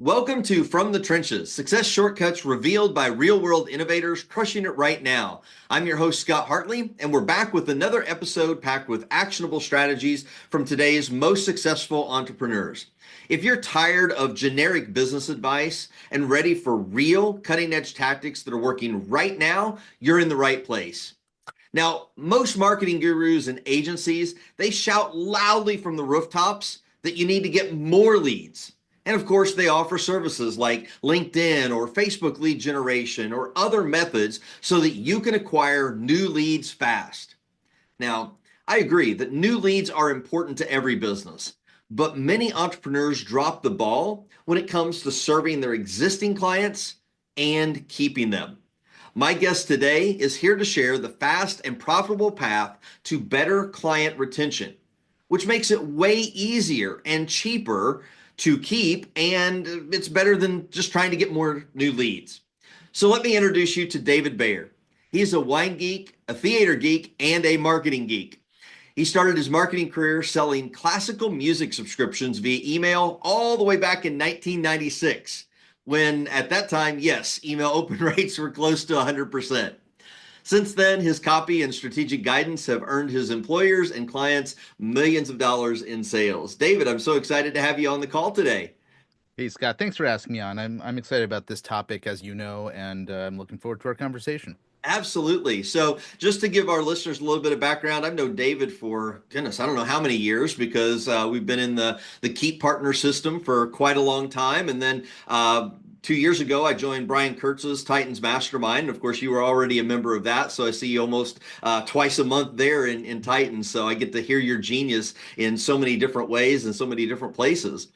Welcome to From the Trenches, success shortcuts revealed by real-world innovators crushing it right now. I'm your host, Scott Hartley, and we're back with another episode packed with actionable strategies from today's most successful entrepreneurs. If you're tired of generic business advice and ready for real cutting-edge tactics that are working right now, you're in the right place. Now, most marketing gurus and agencies, they shout loudly from the rooftops that you need to get more leads. And of course, they offer services like LinkedIn or Facebook lead generation or other methods so that you can acquire new leads fast. Now, I agree that new leads are important to every business, but many entrepreneurs drop the ball when it comes to serving their existing clients and keeping them. My guest today is here to share the fast and profitable path to better client retention, which makes it way easier and cheaper to keep, and it's better than just trying to get more new leads. So let me introduce you to David Baer. He's a wine geek, a theater geek, and a marketing geek. He started his marketing career selling classical music subscriptions via email all the way back in 1996, when at that time, yes, email open rates were close to 100%. Since then, his copy and strategic guidance have earned his employers and clients millions of dollars in sales. David, I'm so excited to have you on the call today. Hey Scott, thanks for asking me on. I'm excited about this topic, as you know, and I'm looking forward to our conversation. Absolutely. So, just to give our listeners a little bit of background, I've known David for goodness, I don't know how many years because we've been in the Keep Partner system for quite a long time, and then 2 years ago, I joined Brian Kurtz's Titans Mastermind. Of course, you were already a member of that, so I see you almost twice a month there in Titans. So I get to hear your genius in so many different ways and so many different places.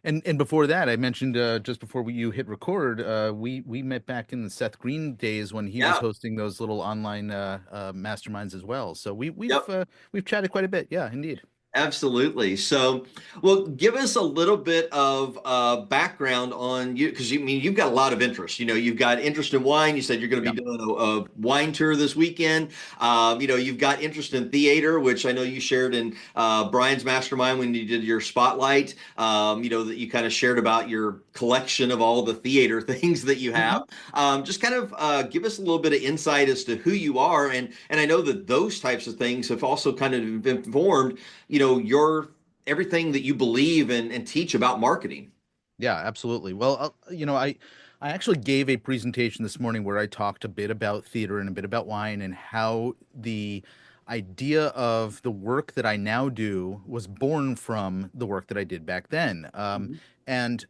And before that, I mentioned just before you hit record, we met back in the Seth Green days when he was Yeah. hosting those little online masterminds as well. So Yep. we've chatted quite a bit. Yeah, indeed. Absolutely. So, well, give us a little bit of background on you, because you've got a lot of interest. You've got interest in wine. You said you're going to Yeah. be doing a wine tour this weekend. You've got interest in theater, which I know you shared in Brian's mastermind when you did your spotlight. That you kind of shared about your collection of all the theater things that you have. Mhm. Just kind of give us a little bit of insight as to who you are, and I know that those types of things have also kind of informed your everything that you believe and teach about marketing. Yeah, absolutely. Well, I actually gave a presentation this morning where I talked a bit about theater and a bit about wine and how the idea of the work that I now do was born from the work that I did back then. Mhm. And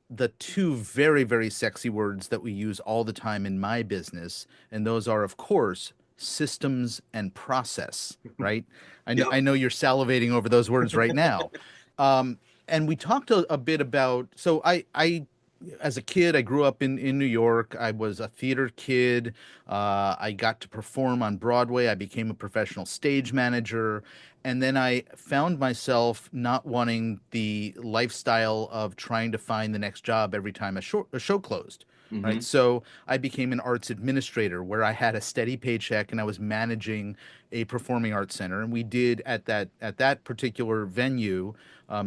the two very, very sexy words that we use all the time in my business, and those are, of course, systems and process, right? I Yep. know you're salivating over those words right now. Um, and we talked a bit about, so as a kid, I grew up in New York. I was a theater kid. I got to perform on Broadway. I became a professional stage manager. And then I found myself not wanting the lifestyle of trying to find the next job every time a show closed. Right. Hmm. So I became an arts administrator where I had a steady paycheck and I was managing a performing arts center. And we did at that particular venue,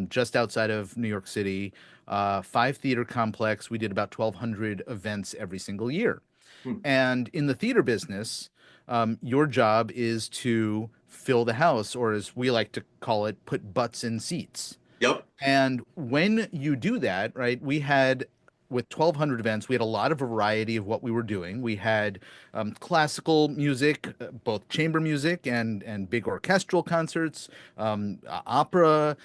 just outside of New York City, five theater complex. We did about 1,200 events every single year. And in the theater business, your job is to fill the house, or as we like to call it, put butts in seats. Yep. And when you do that, right, we had with 1,200 events, we had a lot of variety of what we were doing. We had classical music, both chamber music and big orchestral concerts, opera.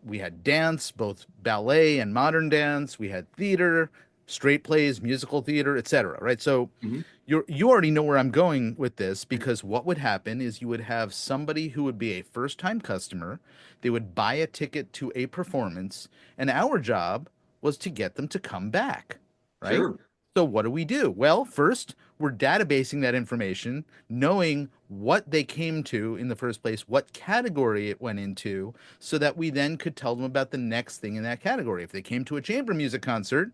We had dance, both ballet and modern dance. We had theater, straight plays, musical theater, etc. Right. So Hmm. you already know where I'm going with this because what would happen is you would have somebody who would be a first time customer. They would buy a ticket to a performance, and our job was to get them to come back, right? Sure. So what do? Well, first, we're databasing that information, knowing what they came to in the first place, what category it went into, so that we then could tell them about the next thing in that category. If they came to a chamber music concert,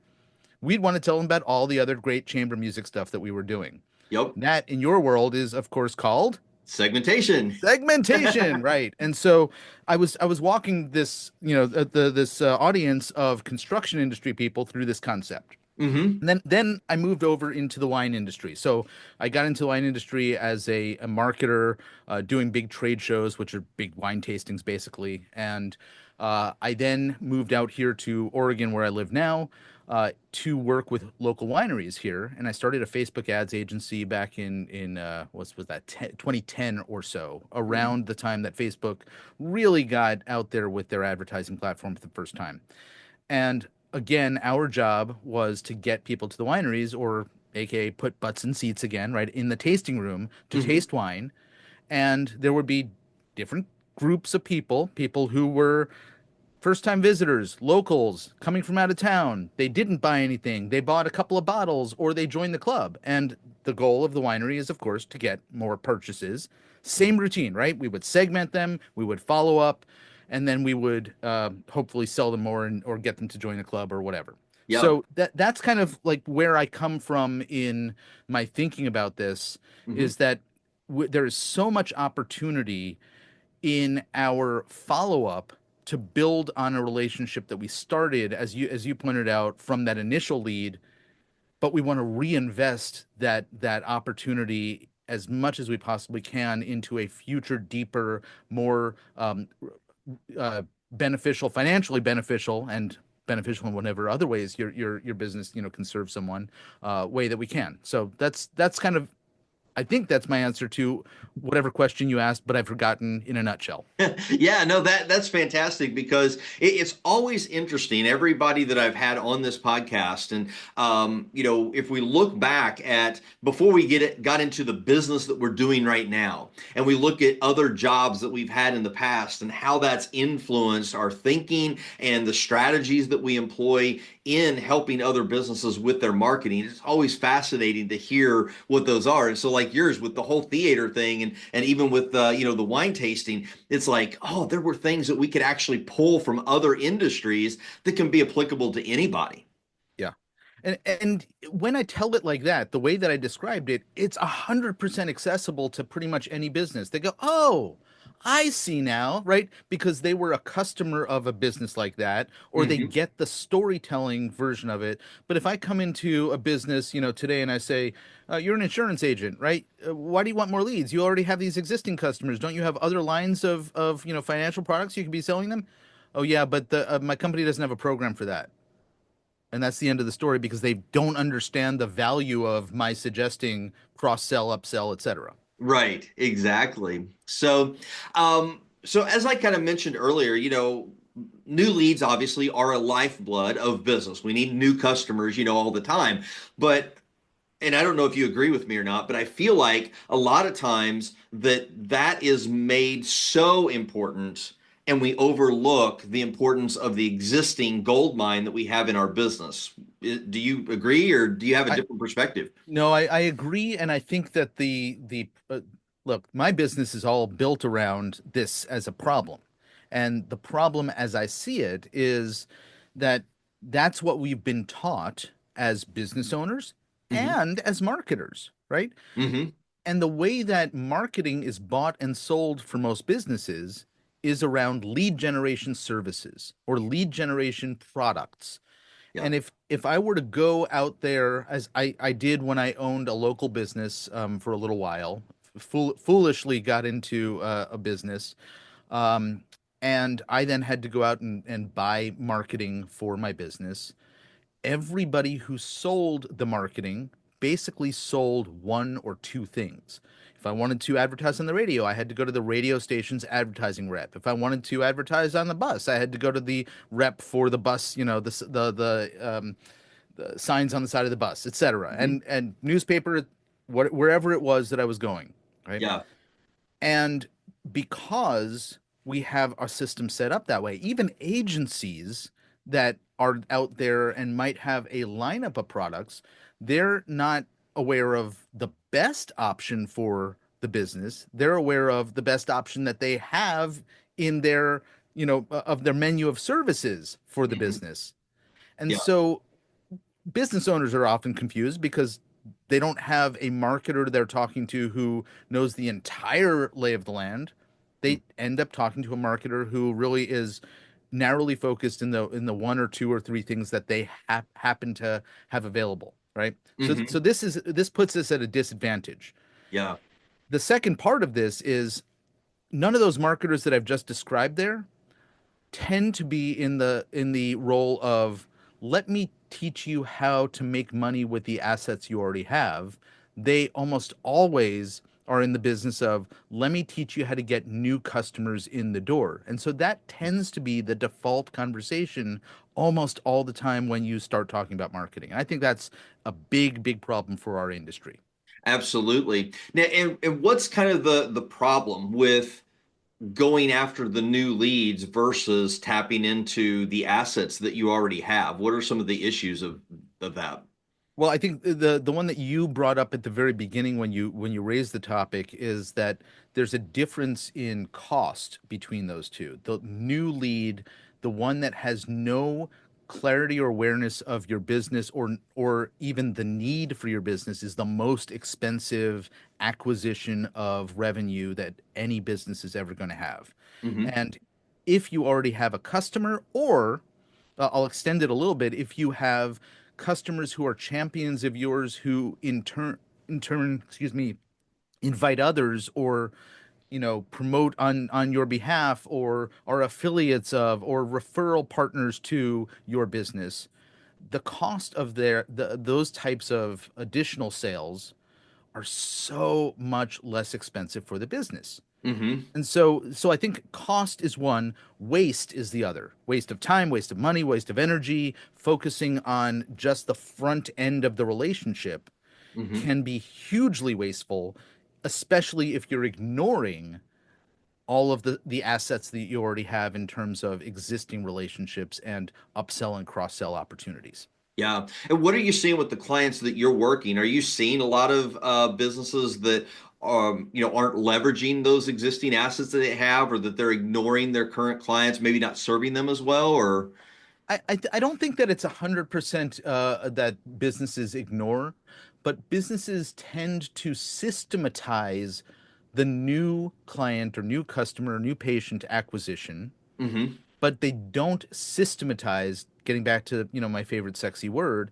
we'd want to tell them about all the other great chamber music stuff that we were doing. Yep. And that, in your world, is of course called. Segmentation. Segmentation, right? And so I was walking this, this audience of construction industry people through this concept. Hmm. And then I moved over into the wine industry. So I got into the wine industry as a marketer, doing big trade shows, which are big wine tastings, basically. And I then moved out here to Oregon, where I live now, to work with local wineries here. And I started a Facebook ads agency back in what was that 2010 or so, around the time that Facebook really got out there with their advertising platform for the first time. And again, our job was to get people to the wineries, or AKA put butts in seats again, right, in the tasting room to Hmm. taste wine. And there would be different groups of people, people who were first time visitors, locals coming from out of town. They didn't buy anything. They bought a couple of bottles or they joined the club. And the goal of the winery is, of course, to get more purchases. Same routine, right? We would segment them, we would follow up, and then we would hopefully sell them more or get them to join the club or whatever. Yeah. So that's kind of like where I come from in my thinking about this, Hmm. is that there is so much opportunity in our follow up to build on a relationship that we started, as you pointed out, from that initial lead, but we want to reinvest that opportunity as much as we possibly can into a future, deeper, more uh, beneficial, financially beneficial, and beneficial in whatever other ways your business can serve someone, way that we can. So that's kind of, I think that's my answer to whatever question you asked, but I've forgotten in a nutshell. Yeah, no, that's fantastic because it's always interesting. Everybody that I've had on this podcast, and if we look back at before we got into the business that we're doing right now, and we look at other jobs that we've had in the past and how that's influenced our thinking and the strategies that we employ in helping other businesses with their marketing. It's always fascinating to hear what those are. And so, like yours with the whole theater thing, and even with the wine tasting, it's like, oh, there were things that we could actually pull from other industries that can be applicable to anybody. Yeah. And when I tell it like that, the way that I described it, it's 100% accessible to pretty much any business. They go, "Oh, I see now," right? Because they were a customer of a business like that, or they Hmm. get the storytelling version of it. But if I come into a business, today and I say, "You're an insurance agent, right? Why do you want more leads? You already have these existing customers. Don't you have other lines of financial products you could be selling them?" "Oh yeah, but my company doesn't have a program for that." And that's the end of the story, because they don't understand the value of my suggesting cross sell, upsell, etc. Right, exactly. So as I kind of mentioned earlier, new leads obviously are a lifeblood of business. We need new customers, all the time. But and I don't know if you agree with me or not, but I feel like a lot of times that is made so important and we overlook the importance of the existing gold mine that we have in our business. Do you agree or do you have a I different perspective? No, I agree, and I think that the look, my business is all built around this as a problem, and the problem, as I see it, is that that's what we've been taught as business owners Hmm. and as marketers, right? Hmm. And the way that marketing is bought and sold for most businesses is around lead generation services or lead generation products. Yeah. And if I were to go out there, as I did when I owned a local business, for a little while, foolishly got into a business, um, and I then had to go out and buy marketing for my business. Everybody who sold the marketing basically sold one or two things. If I wanted to advertise on the radio, I had to go to the radio station's advertising rep. If I wanted to advertise on the bus, I had to go to the rep for the bus, the signs on the side of the bus, etc. Hmm. And newspaper, wherever it was that I was going, right? Yeah. And because we have our system set up that way, even agencies that are out there and might have a lineup of products, they're not aware of the best option for the business. They're aware of the best option that they have in their, of their menu of services for the Hmm. business. And Yeah. so business owners are often confused because They don't have a marketer they're talking to who knows the entire lay of the land. They end up talking to a marketer who really is narrowly focused in the one or two or three things that they happen to have available, right? So Mm-hmm. this puts us at a disadvantage. Yeah. The second part of this is none of those marketers that I've just described there tend to be in the role of let me teach you how to make money with the assets you already have. They almost always are in the business of let me teach you how to get new customers in the door. And so that tends to be the default conversation almost all the time when you start talking about marketing. And I think that's a big, big problem for our industry. Absolutely. Now, and what's kind of the problem with going after the new leads versus tapping into the assets that you already have? What are some of the issues of that? Well, I think the one that you brought up at the very beginning when you raised the topic is that there's a difference in cost between those two. The new lead, the one that has no clarity or awareness of your business or even the need for your business is the most expensive acquisition of revenue that any business is ever going to have. Hmm. And if you already have a customer or I'll extend it a little bit. If you have customers who are champions of yours who in turn, excuse me, invite others or promote on your behalf or are affiliates of or referral partners to your business, the cost of those types of additional sales are so much less expensive for the business. Hmm. And so I think cost is one, waste is the other. Waste of time, waste of money, waste of energy, focusing on just the front end of the relationship Hmm. can be hugely wasteful, especially if you're ignoring all of the assets that you already have in terms of existing relationships and upsell and cross-sell opportunities. Yeah. And what are you seeing with the clients that you're working? Are you seeing a lot of businesses that aren't leveraging those existing assets that they have, or that they're ignoring their current clients, maybe not serving them as well, or I don't think that it's 100% that businesses ignore, but businesses tend to systematize the new client or new customer, new patient acquisition, hmm. but they don't systematize, getting back to, my favorite sexy word,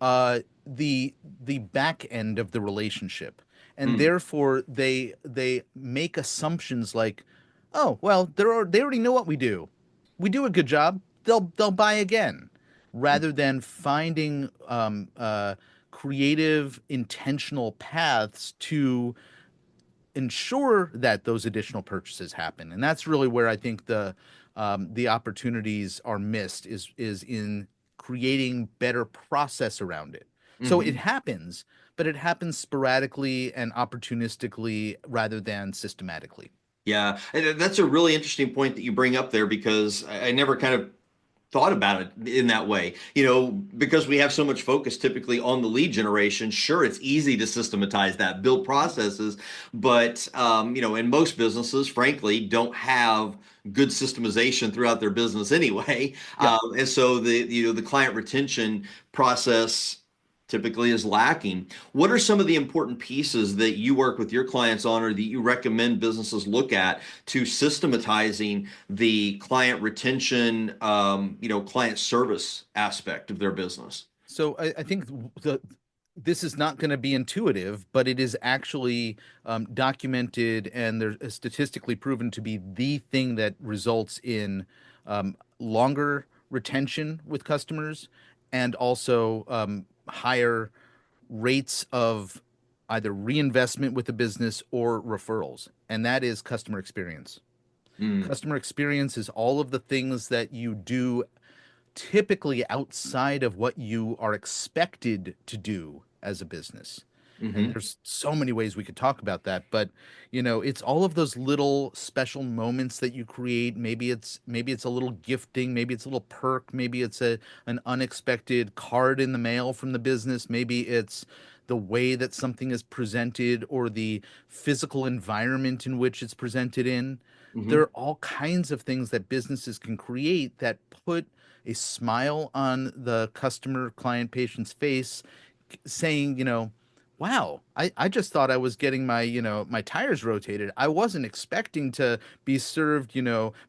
the back end of the relationship. And Mm. therefore they make assumptions like, oh, well, they already know what we do. We do a good job. They'll buy again, rather than finding creative, intentional paths to ensure that those additional purchases happen. And that's really where I think the opportunities are missed is in creating better process around it. So it Hmm. happens, but it happens sporadically and opportunistically rather than systematically. Yeah, and that's a really interesting point that you bring up there, because I never kind of thought about it in that way. Because we have so much focus typically on the lead generation, sure, it's easy to systematize that, build processes, but in most businesses, frankly, don't have good systemization throughout their business anyway. Yeah. And so the client retention process typically is lacking. What are some of the important pieces that you work with your clients on, or that you recommend businesses look at to systematizing the client retention, client service aspect of their business? So I think this is not going to be intuitive, but it is actually documented and there's statistically proven to be the thing that results in longer retention with customers and also higher rates of either reinvestment with the business or referrals. And that is customer experience. Mm, Customer experience is all of the things that you do typically outside of what you are expected to do as a business. And hmm. there's so many ways we could talk about that, but it's all of those little special moments that you create. Maybe it's a little gifting, maybe it's a little perk, maybe it's an unexpected card in the mail from the business, maybe it's the way that something is presented or the physical environment in which it's presented in. There Hmm. are all kinds of things that businesses can create that put a smile on the customer, client, patient's face, saying, wow, I just thought I was getting my, my tires rotated. I wasn't expecting to be served,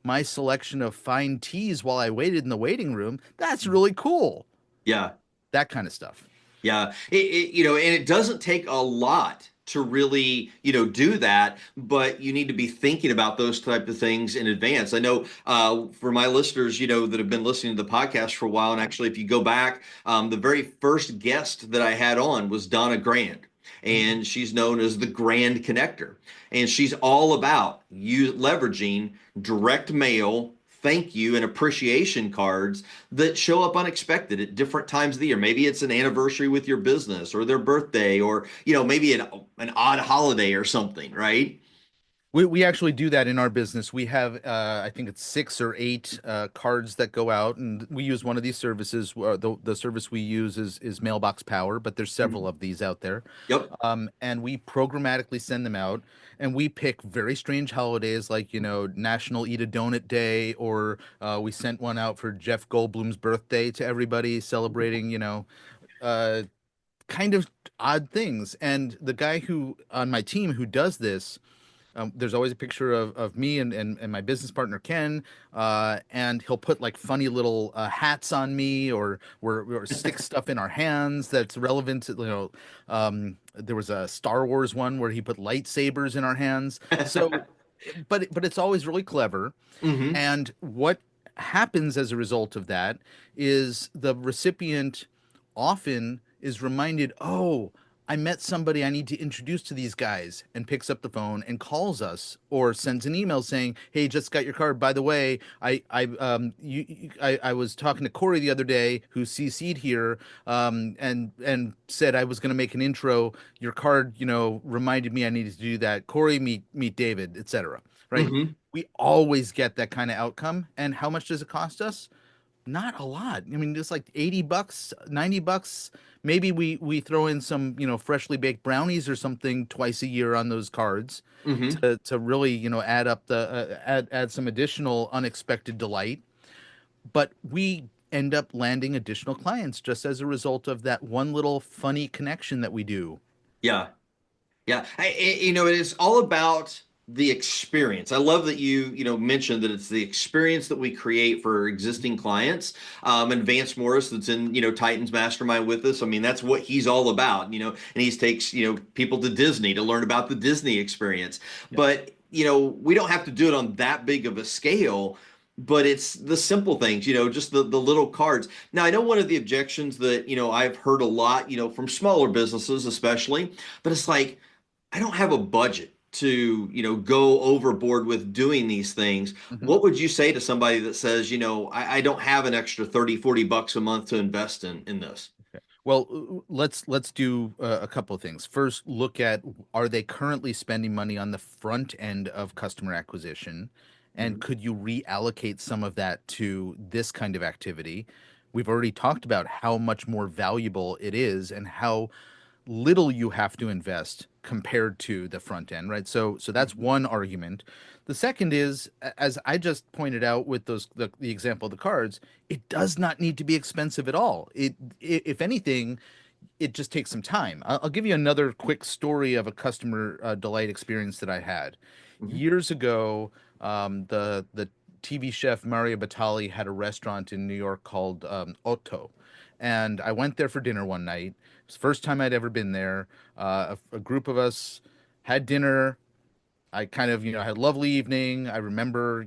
my selection of fine teas while I waited in the waiting room. That's really cool. Yeah. That kind of stuff. Yeah, and it doesn't take a lot to really, do that, but you need to be thinking about those type of things in advance. I know for my listeners, that have been listening to the podcast for a while, and actually, if you go back, the very first guest that I had on was Donna Grand. Mhm. And she's known as the Grand Connector. And she's all about you leveraging direct mail, thank you, and appreciation cards that show up unexpected at different times of the year. Maybe it's an anniversary with your business or their birthday or, maybe an odd holiday or something, right? We actually do that in our business. We have I think it's 6 or 8 cards that go out, and we use one of these services. The service we use is Mailbox Power, but there's several Mhm. of these out there. Yep. And we programmatically send them out, and we pick very strange holidays like, National Eat a Donut Day, or we sent one out for Jeff Goldblum's birthday to everybody celebrating, uh, kind of odd things. And the guy who on my team who does this, there's always a picture of me and my business partner Ken, and he'll put like funny little hats on me, or stick stuff in our hands that's relevant to, there was a Star Wars one where he put lightsabers in our hands. So, but it's always really clever. Hmm. And what happens as a result of that is the recipient often is reminded, oh, I met somebody I need to introduce to these guys, and picks up the phone and calls us or sends an email saying, "Hey, just got your card. By the way, I was talking to Corey the other day, who CC'd here, and said I was going to make an intro. Your card, reminded me I needed to do that. Corey, meet David, etc." Right? Hmm. We always get that kind of outcome. And how much does it cost us? Not a lot. I mean, it's like $80, $90. Maybe we throw in some, freshly baked brownies or something twice a year on those cards Hmm. to really, add up add some additional unexpected delight. But we end up landing additional clients just as a result of that one little funny connection that we do. Yeah. Yeah, it is all about the experience. I love that you mentioned that it's the experience that we create for existing clients. And Vance Morris, that's in Titans Mastermind with us. I mean, that's what he's all about. And he takes people to Disney to learn about the Disney experience. Yeah. But we don't have to do it on that big of a scale. But it's the simple things, just the little cards. Now, I know one of the objections that I've heard a lot, from smaller businesses especially, but it's like I don't have a budget to, go overboard with doing these things. Mhm. What would you say to somebody that says, I don't have an extra 30, $40 a month to invest in this? Well, let's do a couple of things. First, look at, are they currently spending money on the front end of customer acquisition, and Mhm. could you reallocate some of that to this kind of activity? We've already talked about how much more valuable it is and how little you have to invest compared to the front end, right? So that's Mhm. one argument. The second is, as I just pointed out with the example of the cards, it does not need to be expensive at all. If anything, it just takes some time. I'll give you another quick story of a customer delight experience that I had Mhm. years ago. The TV chef Mario Batali had a restaurant in New York called Otto, and I went there for dinner one night. It was the first time I'd ever been there. A group of us had dinner. I kind of, had a lovely evening. I remember,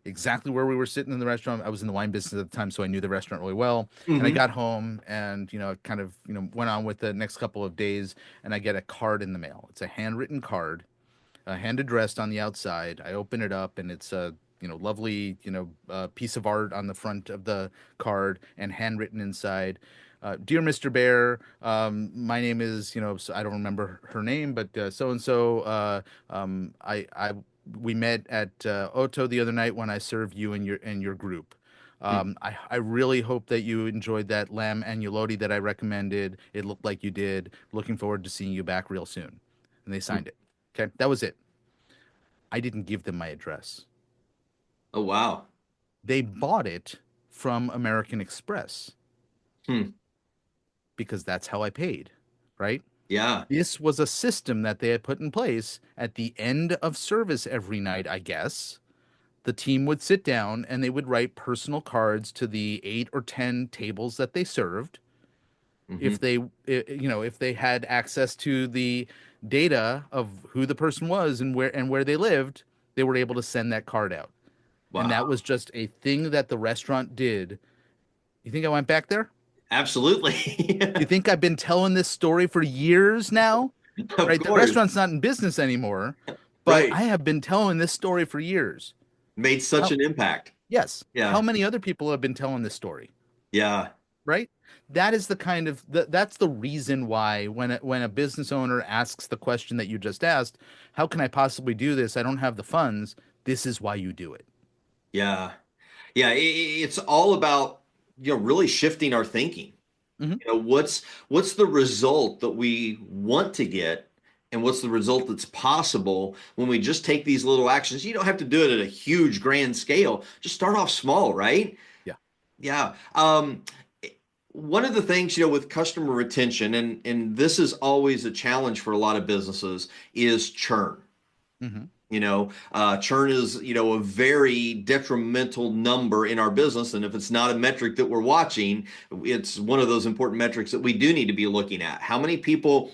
exactly where we were sitting in the restaurant. I was in the wine business at the time, so I knew the restaurant really well. And I Mhm. got home and, kind of, went on with the next couple of days, and I get a card in the mail. It's a handwritten card, hand addressed on the outside. I open it up, and it's a, lovely, piece of art on the front of the card and handwritten inside. Dear Mr. Baer, my name is, I don't remember her name, but so and so. We met at Otto the other night when I served you and your group. I really hope that you enjoyed that lamb agnolotti that I recommended. It looked like you did. Looking forward to seeing you back real soon. And they Mhm. signed it. Okay, that was it. I didn't give them my address. Oh, wow. They bought it from American Express Hmm. because that's how I paid, right? Yeah. This was a system that they had put in place at the end of service every night, I guess. The team would sit down and they would write personal cards to the 8 or 10 tables that they served. Hmm. If they, if they had access to the data of who the person was and where they lived, they were able to send that card out. And that Wow. was just a thing that the restaurant did. You think I went back there? Absolutely. You think I've been telling this story for years now? Of Right? The course. restaurant's not in business anymore, but Right. I have been telling this story for years. Made such How, an impact. yes. How Yeah. many other people have been telling this story? Yeah. Right? That is the kind of that's the reason why when a business owner asks the question that you just asked, how can I possibly do this? I don't have the funds. This is why you do it. Yeah. Yeah. It's all about, really shifting our thinking. Hmm. What's the result that we want to get, and what's the result that's possible when we just take these little actions? You don't have to do it at a huge grand scale. Just start off small, right? Yeah. Yeah. One of the things, with customer retention, and this is always a challenge for a lot of businesses, is churn. Hmm. Churn is, a very detrimental number in our business. And if it's not a metric that we're watching, it's one of those important metrics that we do need to be looking at. How many people,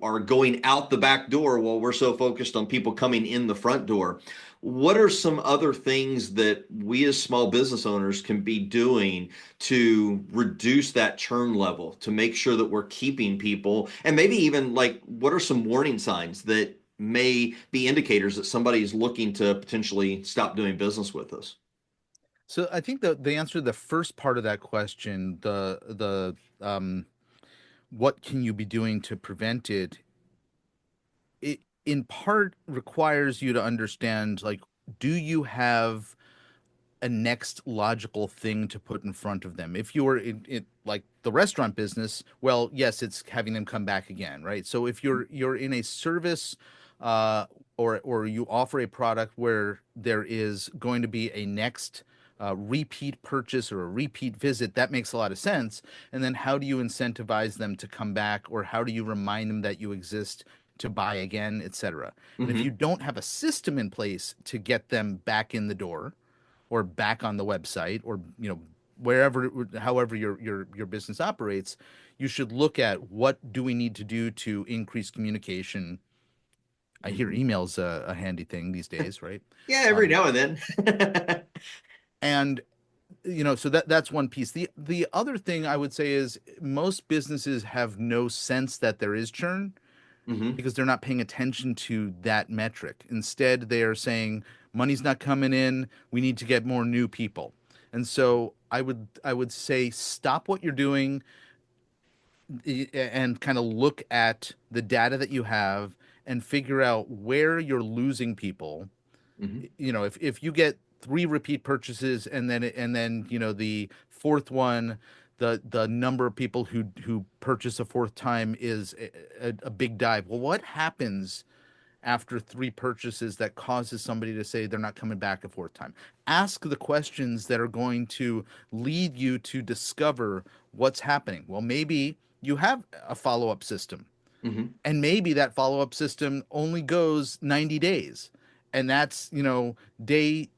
are going out the back door while we're so focused on people coming in the front door? What are some other things that we as small business owners can be doing to reduce that churn level, to make sure that we're keeping people? And maybe even like, what are some warning signs that may be indicators that somebody is looking to potentially stop doing business with us? So I think the answer to the first part of that question, what can you be doing to prevent it, it in part requires you to understand, like, do you have a next logical thing to put in front of them? If you were in like the restaurant business, well, yes, it's having them come back again, right? So if you're in a service, uh, or you offer a product where there is going to be a next repeat purchase or a repeat visit, that makes a lot of sense. And then how do you incentivize them to come back, or how do you remind them that you exist to buy again, etc.? And if you Hmm. don't have a system in place to get them back in the door or back on the website, or wherever, however your business operates, you should look at what do we need to do to increase communication. I hear Hmm. emails a handy thing these days, right? Yeah, every um, now and then. and so that's one piece. The other thing I would say is most businesses have no sense that there is churn Hmm. because they're not paying attention to that metric. Instead, they are saying money's not coming in, we need to get more new people. And so I would say stop what you're doing and kind of look at the data that you have and figure out where you're losing people. Hmm. If you get three repeat purchases and then the fourth one, the number of people who purchase a fourth time is a big dive. Well, what happens after three purchases that causes somebody to say they're not coming back a fourth time? Ask the questions that are going to lead you to discover what's happening. Well, maybe you have a follow-up system, Hmm. and maybe that follow-up system only goes 90 days, and that's day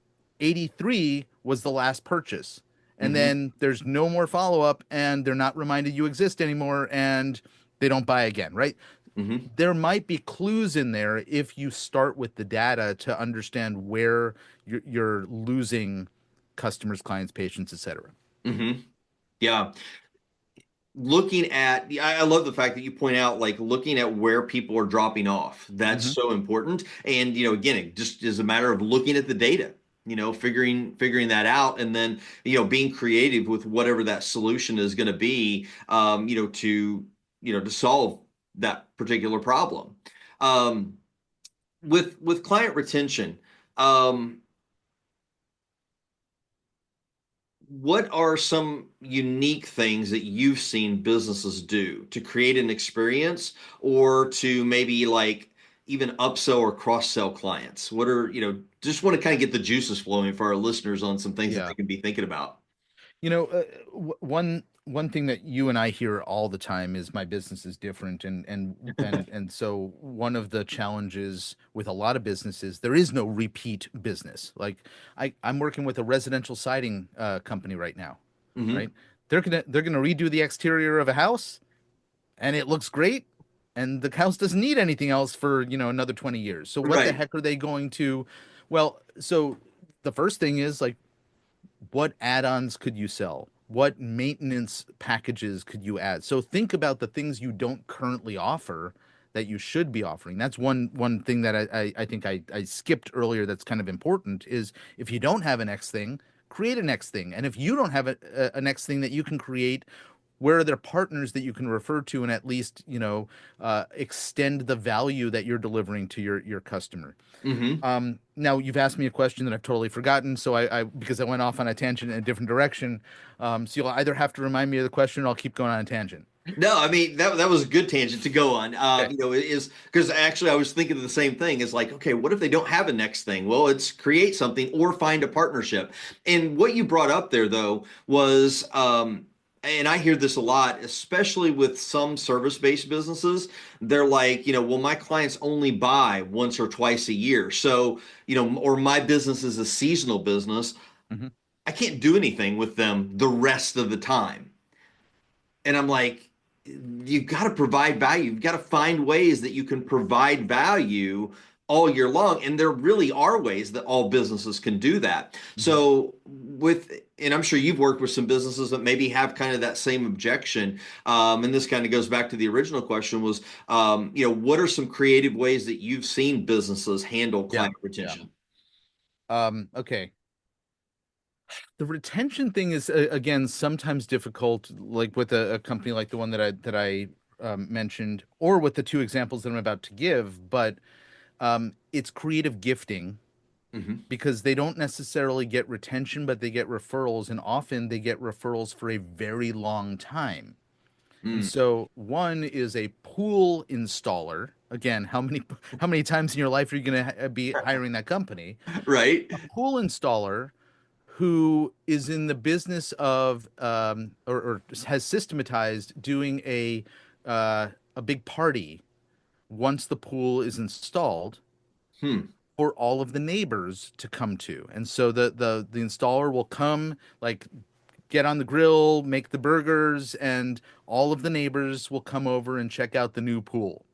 83 was the last purchase, and Hmm. then there's no more follow-up and they're not reminded you exist anymore and they don't buy again, right? Hmm. There might be clues in there if you start with the data to understand where you're losing customers, clients, patients, etc. Hmm. Yeah. Looking at, I love the fact that you point out, like, looking at where people are dropping off. That's Hmm. so important. And, again, it just is a matter of looking at the data, figuring that out, and then, being creative with whatever that solution is going to be, to solve that particular problem. Um, with client retention, um, what are some unique things that you've seen businesses do to create an experience, or to maybe like even upsell or cross sell clients? What are, just want to kind of get the juices flowing for our listeners on some things that they Yeah. can be thinking about. You know, one. one thing that you and I hear all the time is my business is different, and so one of the challenges with a lot of businesses, there is no repeat business. Like I'm working with a residential siding company right now, Hmm. right? They're gonna redo the exterior of a house, and it looks great, and the house doesn't need anything else for, another 20 years. So what the Right. heck are they going to? Well, so the first thing is like, what add-ons could you sell? What maintenance packages could you add? So think about the things you don't currently offer that you should be offering. That's one thing that I think I skipped earlier that's kind of important is if you don't have a next thing, create a next thing. And if you don't have a next thing that you can create, where are there partners that you can refer to and at least, extend the value that you're delivering to your customer? Hmm. Now you've asked me a question that I've totally forgotten, so I because I went off on a tangent in a different direction. So you'll either have to remind me of the question, or I'll keep going on a tangent. No, I mean that was a good tangent to go on. Okay. It is because actually I was thinking of the same thing. Is like, okay, what if they don't have a next thing? Well, it's create something or find a partnership. And what you brought up there though was, and I hear this a lot, especially with some service-based businesses. They're like, well, my clients only buy once or twice a year, so or my business is a seasonal business. Hmm. I can't do anything with them the rest of the time. And I'm like, you got to provide value. You've got to find ways that you can provide value all year long. And there really are ways that all businesses can do that. Hmm. So, and I'm sure you've worked with some businesses that maybe have kind of that same objection. And this kind of goes back to the original question was, what are some creative ways that you've seen businesses handle Yeah, client yeah. retention? Okay. The retention thing is again sometimes difficult, like with a company like the one that I mentioned, or with the two examples that I'm about to give. But it's creative gifting Hmm. because they don't necessarily get retention, but they get referrals, and often they get referrals for a very long time. And Mm. so one is a pool installer. Again, how many times in your life are you going to be hiring that company? Right. A pool installer who is in the business of or has systematized doing a big party once the pool is installed Hmm. for all of the neighbors to come to. And so the installer will come, like, get on the grill, make the burgers, and all of the neighbors will come over and check out the new pool.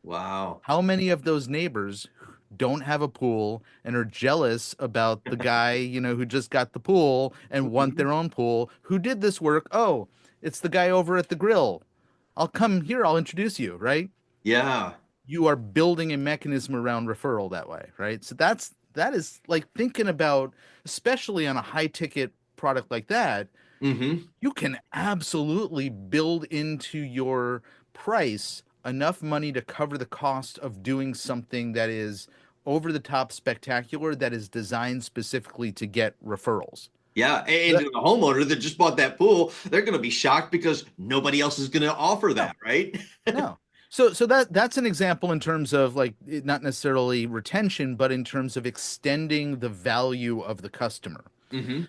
Wow. How many of those neighbors don't have a pool and are jealous about the guy, who just got the pool and want Mhm. their own pool? Who did this work? Oh, it's the guy over at the grill. I'll come here, I'll introduce you, right? Yeah. You are building a mechanism around referral that way, right? So that is like thinking about, especially on a high ticket product like that, Hmm. you can absolutely build into your price enough money to cover the cost of doing something that is over the top spectacular that is designed specifically to get referrals. Yeah, and That, to the homeowner that just bought that pool, they're going to be shocked because nobody else is going to offer no, that, right? no. So that's an example in terms of like not necessarily retention, but in terms of extending the value of the customer. Hmm.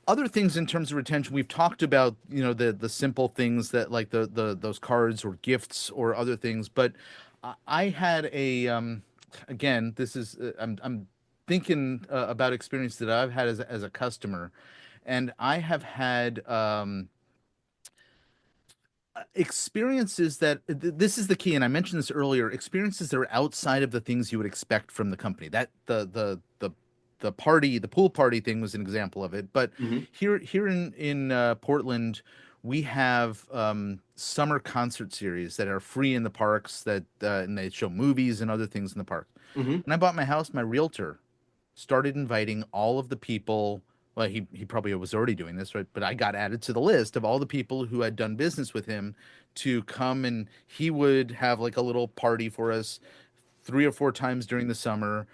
Other things in terms of retention, we've talked about, the simple things that like the those cards or gifts or other things. But I had again, this is I'm thinking about experience that I've had as a customer, and I have had experiences that this is the key, and I mentioned this earlier, experiences that are outside of the things you would expect from the company. That the pool party thing was an example of it. But Hmm. here in Portland, we have summer concert series that are free in the parks, that and they show movies and other things in the park. Hmm. When I bought my house, my realtor started inviting all of the people. Well, he probably was already doing this, right? But I got added to the list of all the people who had done business with him to come, and he would have like a little party for us 3 or 4 times during the summer,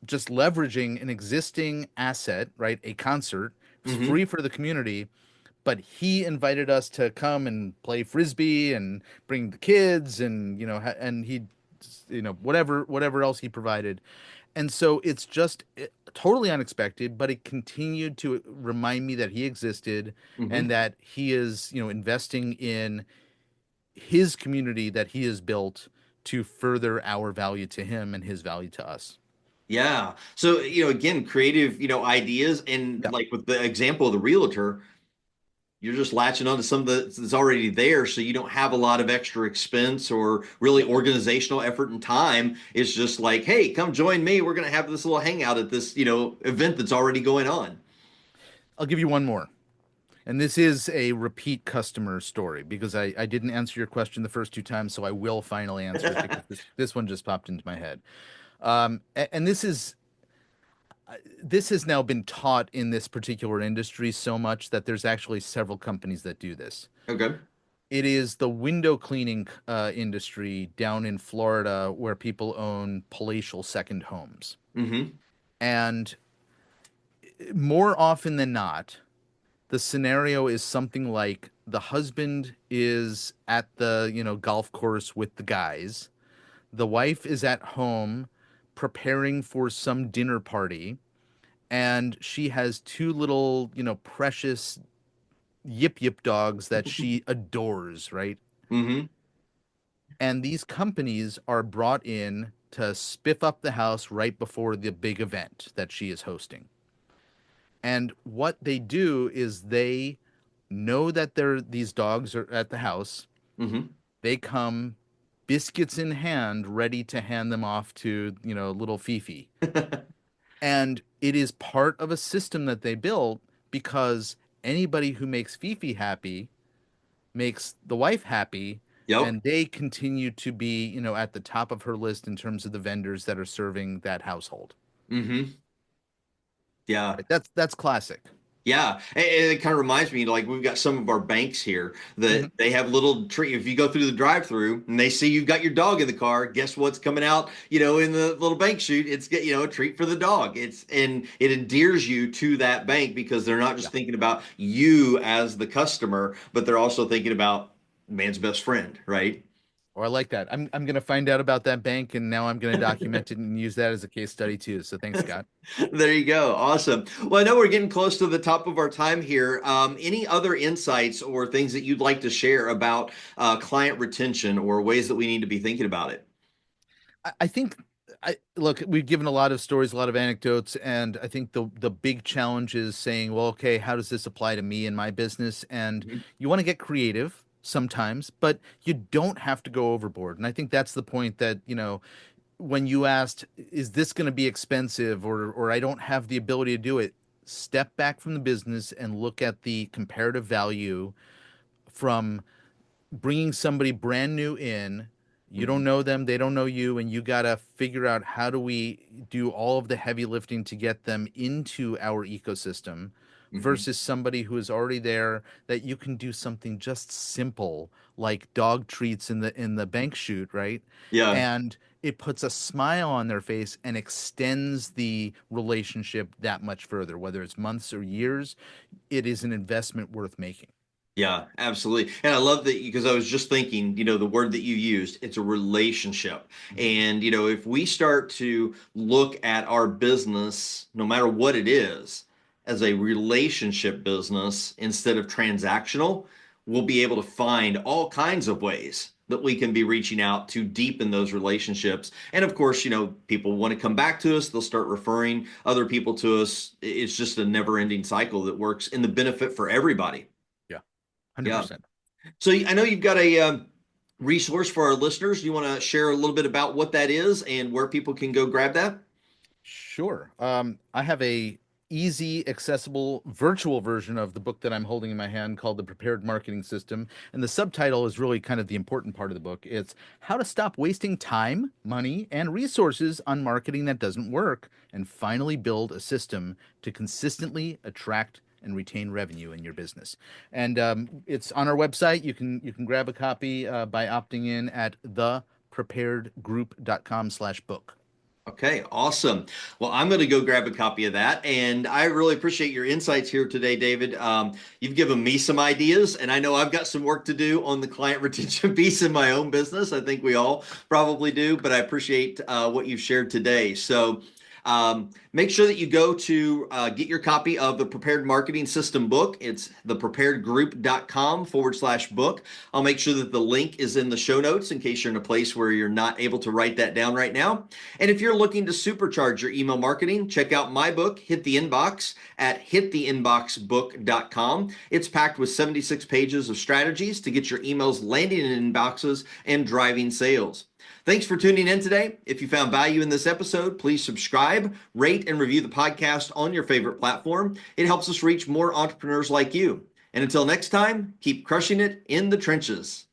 just leveraging an existing asset, right? A concert. It was Hmm. free for the community, but he invited us to come and play frisbee and bring the kids, and and he, whatever else he provided. And so it's just totally unexpected, but it continued to remind me that he existed Hmm. and that he is, investing in his community that he has built to further our value to him and his value to us. Yeah. So, again, creative, ideas, and Yeah. like with the example of the realtor, you're just latching onto some of that's already there, so you don't have a lot of extra expense or really organizational effort and time. It's just like, hey, come join me. We're going to have this little hangout at this, event that's already going on. I'll give you one more. And this is a repeat customer story because I didn't answer your question the first two times, so I will finally answer it because this one just popped into my head. And this has now been taught in this particular industry so much that there's actually several companies that do this. Okay. It is the window cleaning industry down in Florida where people own palatial second homes. Mm-hmm. And more often than not, the scenario is something like the husband is at the, golf course with the guys. The wife is at home preparing for some dinner party, and she has two little, precious yip yip dogs that she adores, right? Mm-hmm. And these companies are brought in to spiff up the house right before the big event that she is hosting. And what they do is they know that these dogs are at the house. Mm-hmm. They come biscuits in hand, ready to hand them off to, little Fifi. And it is part of a system that they built because anybody who makes Fifi happy makes the wife happy, Yep. and they continue to be, at the top of her list in terms of the vendors that are serving that household. Mm-hmm. Yeah. Right? That's classic. Yeah, and it kind of reminds me, like we've got some of our banks here that Mhm. they have little treat. If you go through the drive-through and they see you've got your dog in the car, guess what's coming out? In the little bank chute, it's a treat for the dog. And it endears you to that bank because they're not just Yeah. thinking about you as the customer, but they're also thinking about man's best friend, right? Or I like that. I'm gonna find out about that bank, and now I'm gonna document it and use that as a case study too. So thanks, Scott. There you go. Awesome. Well, I know we're getting close to the top of our time here. Any other insights or things that you'd like to share about client retention or ways that we need to be thinking about it? I think I look, we've given a lot of stories, a lot of anecdotes, and I think the big challenge is saying, well, okay, how does this apply to me and my business? And Mhm. you want to get creative sometimes, but you don't have to go overboard. And I think that's the point that, when you asked, is this going to be expensive or I don't have the ability to do it, step back from the business and look at the comparative value from bringing somebody brand new in. You don't Mhm. know them, they don't know you, and you got to figure out how do we do all of the heavy lifting to get them into our ecosystem Mhm. versus somebody who is already there that you can do something just simple like dog treats in the bank chute, right? Yeah. And it puts a smile on their face and extends the relationship that much further, whether it's months or years. It is an investment worth making. Yeah, absolutely. And I love that because I was just thinking, the word that you used, it's a relationship. Mhm. And, if we start to look at our business, no matter what it is, as a relationship business instead of transactional, we'll be able to find all kinds of ways that we can be reaching out to deepen those relationships. And of course, people want to come back to us, they'll start referring other people to us. It's just a never-ending cycle that works in the benefit for everybody. Yeah, Yeah. 100%. So I know you've got a resource for our listeners. You want to share a little bit about what that is and where people can go grab that? Sure. I have a easy, accessible, virtual version of the book that I'm holding in my hand called The Prepared Marketing System. And the subtitle is really kind of the important part of the book. It's How to Stop Wasting Time, Money, and Resources on Marketing That Doesn't Work and Finally Build a System to Consistently Attract and retain revenue in your business. And it's on our website. You can grab a copy by opting in at thepreparedgroup.com/book. Okay, awesome. Well, I'm going to go grab a copy of that. And I really appreciate your insights here today, David. You've given me some ideas, and I know I've got some work to do on the client retention piece in my own business. I think we all probably do, but I appreciate what you've shared today. So, Make sure that you go to get your copy of the Prepared Marketing System book. It's thepreparedgroup.com/book. I'll make sure that the link is in the show notes in case you're in a place where you're not able to write that down right now. And if you're looking to supercharge your email marketing, check out my book, Hit the Inbox, at hittheinboxbook.com. It's packed with 76 pages of strategies to get your emails landing in inboxes and driving sales. Thanks for tuning in today. If you found value in this episode, please subscribe, rate, and review the podcast on your favorite platform. It helps us reach more entrepreneurs like you. And until next time, keep crushing it in the trenches.